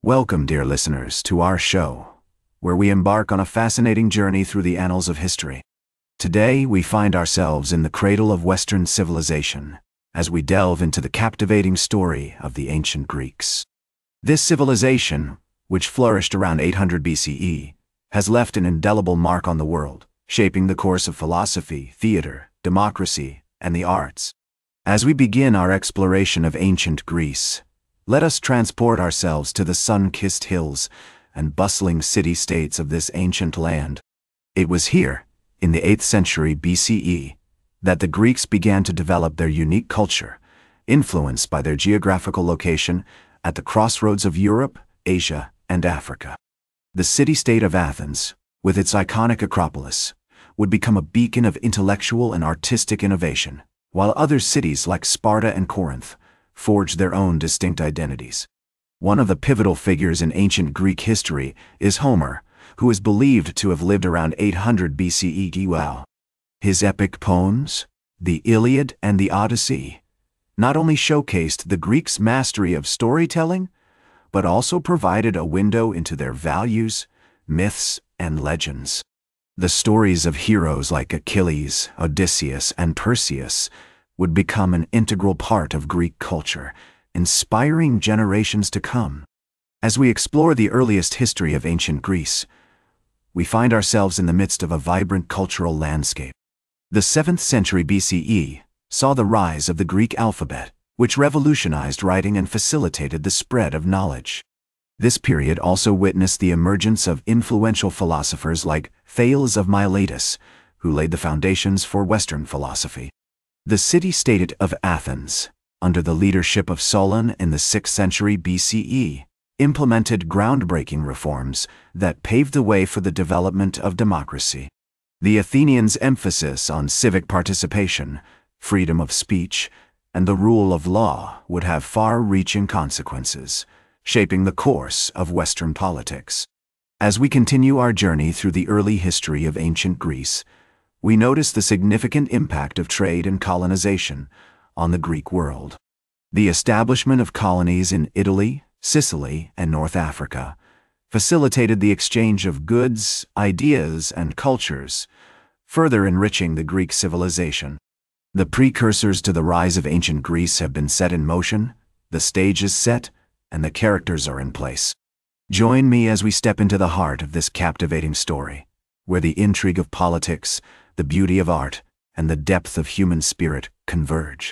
Welcome, dear listeners, to our show, where we embark on a fascinating journey through the annals of history. Today, we find ourselves in the cradle of Western civilization, as we delve into the captivating story of the ancient Greeks. This civilization, which flourished around 800 BCE, has left an indelible mark on the world, shaping the course of philosophy, theater, democracy, and the arts. As we begin our exploration of ancient Greece, let us transport ourselves to the sun-kissed hills and bustling city-states of this ancient land. It was here, in the 8th century BCE, that the Greeks began to develop their unique culture, influenced by their geographical location at the crossroads of Europe, Asia, and Africa. The city-state of Athens, with its iconic Acropolis, would become a beacon of intellectual and artistic innovation, while other cities like Sparta and Corinth forged their own distinct identities. One of the pivotal figures in ancient Greek history is Homer, who is believed to have lived around 800 BCE. His epic poems, the Iliad and the Odyssey, not only showcased the Greeks' mastery of storytelling, but also provided a window into their values, myths, and legends. The stories of heroes like Achilles, Odysseus, and Perseus would become an integral part of Greek culture, inspiring generations to come. As we explore the earliest history of ancient Greece, we find ourselves in the midst of a vibrant cultural landscape. The 7th century BCE saw the rise of the Greek alphabet, which revolutionized writing and facilitated the spread of knowledge. This period also witnessed the emergence of influential philosophers like Thales of Miletus, who laid the foundations for Western philosophy. The city-state of Athens, under the leadership of Solon in the 6th century BCE, implemented groundbreaking reforms that paved the way for the development of democracy. The Athenians' emphasis on civic participation, freedom of speech, and the rule of law would have far-reaching consequences, shaping the course of Western politics. As we continue our journey through the early history of ancient Greece, we notice the significant impact of trade and colonization on the Greek world. The establishment of colonies in Italy, Sicily, and North Africa facilitated the exchange of goods, ideas, and cultures, further enriching the Greek civilization. The precursors to the rise of ancient Greece have been set in motion, the stage is set, and the characters are in place. Join me as we step into the heart of this captivating story, where the intrigue of politics, the beauty of art, and the depth of human spirit converge.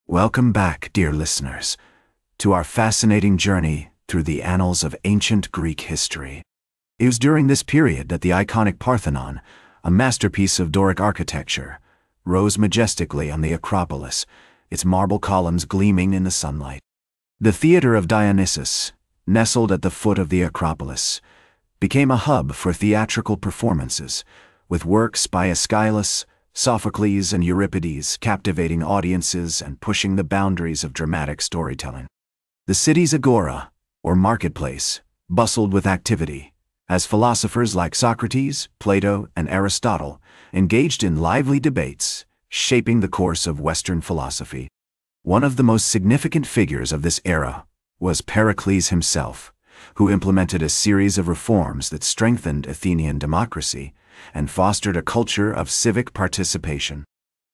Welcome back, dear listeners, to our fascinating journey through the annals of ancient Greek history. It was during this period that the iconic Parthenon, a masterpiece of Doric architecture, rose majestically on the Acropolis, its marble columns gleaming in the sunlight. The Theater of Dionysus, nestled at the foot of the Acropolis, became a hub for theatrical performances, with works by Aeschylus, Sophocles, and Euripides captivating audiences and pushing the boundaries of dramatic storytelling. The city's agora, or marketplace, bustled with activity, as philosophers like Socrates, Plato, and Aristotle engaged in lively debates, shaping the course of Western philosophy. One of the most significant figures of this era was Pericles himself, who implemented a series of reforms that strengthened Athenian democracy and fostered a culture of civic participation.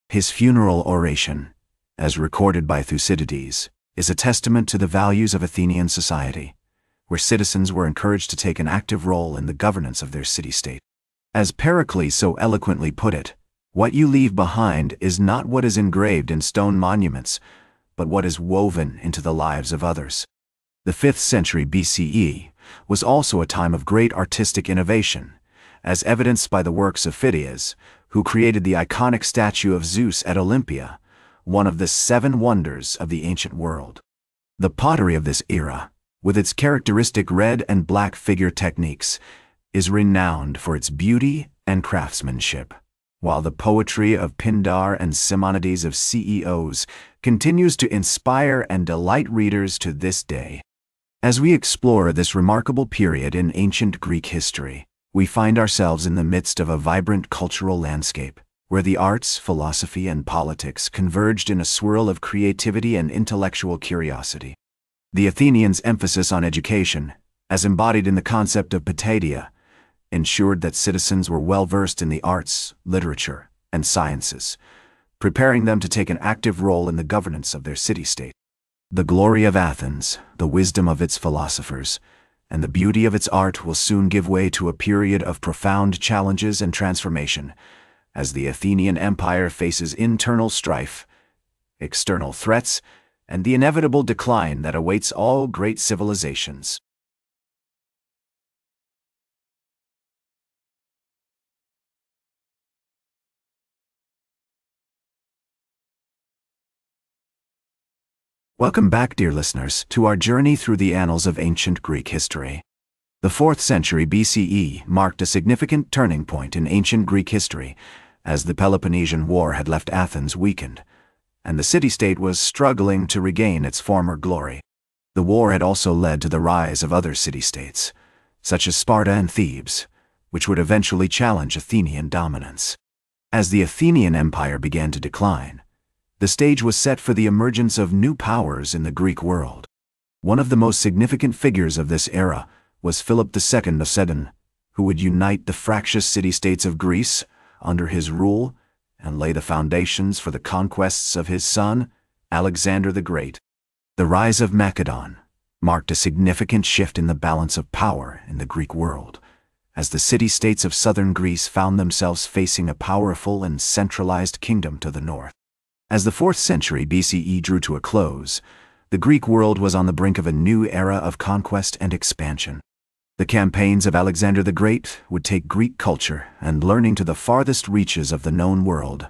His funeral oration, as recorded by Thucydides, is a testament to the values of Athenian society, where citizens were encouraged to take an active role in the governance of their city-state. As Pericles so eloquently put it, "What you leave behind is not what is engraved in stone monuments, but what is woven into the lives of others." The 5th century BCE was also a time of great artistic innovation, as evidenced by the works of Phidias, who created the iconic statue of Zeus at Olympia, one of the 7 wonders of the ancient world. The pottery of this era, with its characteristic red and black figure techniques, is renowned for its beauty and craftsmanship, while the poetry of Pindar and Simonides of Ceos continues to inspire and delight readers to this day. As we explore this remarkable period in ancient Greek history, we find ourselves in the midst of a vibrant cultural landscape, where the arts, philosophy, and politics converged in a swirl of creativity and intellectual curiosity. The Athenians' emphasis on education, as embodied in the concept of paideia, ensured that citizens were well versed in the arts, literature, and sciences, preparing them to take an active role in the governance of their city-state. The glory of Athens, the wisdom of its philosophers, and the beauty of its art will soon give way to a period of profound challenges and transformation, as the Athenian Empire faces internal strife, external threats, and the inevitable decline that awaits all great civilizations. Welcome back, dear listeners, to our journey through the annals of ancient Greek history. The 4th century BCE marked a significant turning point in ancient Greek history, as the Peloponnesian War had left Athens weakened, and the city-state was struggling to regain its former glory. The war had also led to the rise of other city-states, such as Sparta and Thebes, which would eventually challenge Athenian dominance. As the Athenian Empire began to decline, the stage was set for the emergence of new powers in the Greek world. One of the most significant figures of this era was Philip II of Sidon, who would unite the fractious city-states of Greece under his rule and lay the foundations for the conquests of his son, Alexander the Great. The rise of Macedon marked a significant shift in the balance of power in the Greek world, as the city-states of southern Greece found themselves facing a powerful and centralized kingdom to the north. As the 4th century BCE drew to a close, the Greek world was on the brink of a new era of conquest and expansion. The campaigns of Alexander the Great would take Greek culture and learning to the farthest reaches of the known world,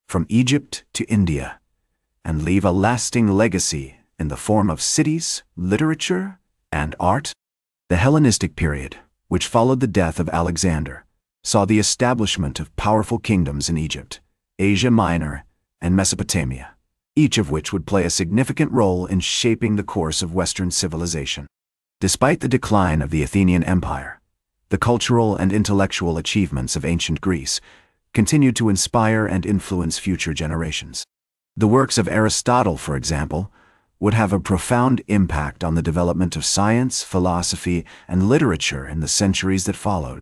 from Egypt to India, and leave a lasting legacy in the form of cities, literature, and art. The Hellenistic period, which followed the death of Alexander, saw the establishment of powerful kingdoms in Egypt, Asia Minor, and Mesopotamia, each of which would play a significant role in shaping the course of Western civilization. Despite the decline of the Athenian Empire, the cultural and intellectual achievements of ancient Greece continued to inspire and influence future generations. The works of Aristotle, for example, would have a profound impact on the development of science, philosophy, and literature in the centuries that followed.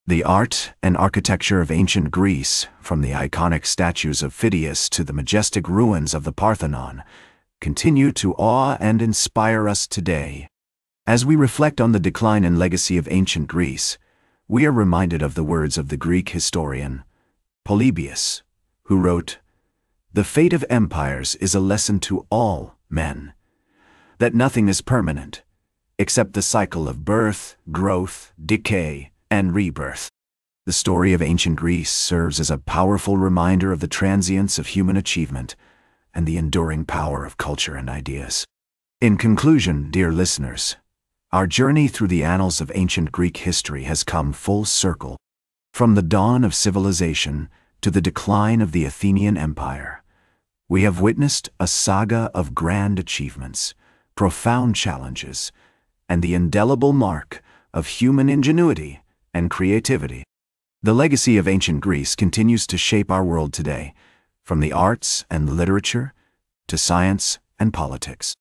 The art and architecture of ancient Greece, from the iconic statues of Phidias to the majestic ruins of the Parthenon, continue to awe and inspire us today. As we reflect on the decline and legacy of ancient Greece, we are reminded of the words of the Greek historian Polybius, who wrote, "The fate of empires is a lesson to all men, that nothing is permanent, except the cycle of birth, growth, decay, and rebirth." The story of ancient Greece serves as a powerful reminder of the transience of human achievement and the enduring power of culture and ideas. In conclusion, dear listeners, our journey through the annals of ancient Greek history has come full circle. From the dawn of civilization to the decline of the Athenian Empire, we have witnessed a saga of grand achievements, profound challenges, and the indelible mark of human ingenuity and creativity. The legacy of ancient Greece continues to shape our world today, from the arts and literature to science and politics.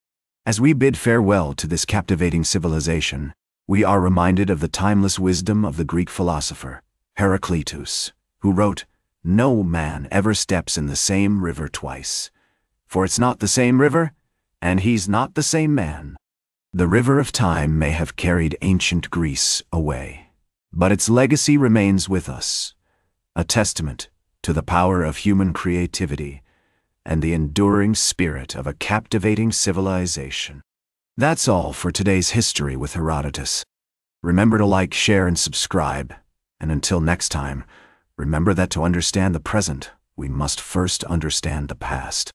As we bid farewell to this captivating civilization, we are reminded of the timeless wisdom of the Greek philosopher, Heraclitus, who wrote, "No man ever steps in the same river twice, for it's not the same river, and he's not the same man." The river of time may have carried ancient Greece away, but its legacy remains with us, a testament to the power of human creativity and the enduring spirit of a captivating civilization. That's all for today's History with Herodotus. Remember to like, share, and subscribe, and until next time, remember that to understand the present, we must first understand the past.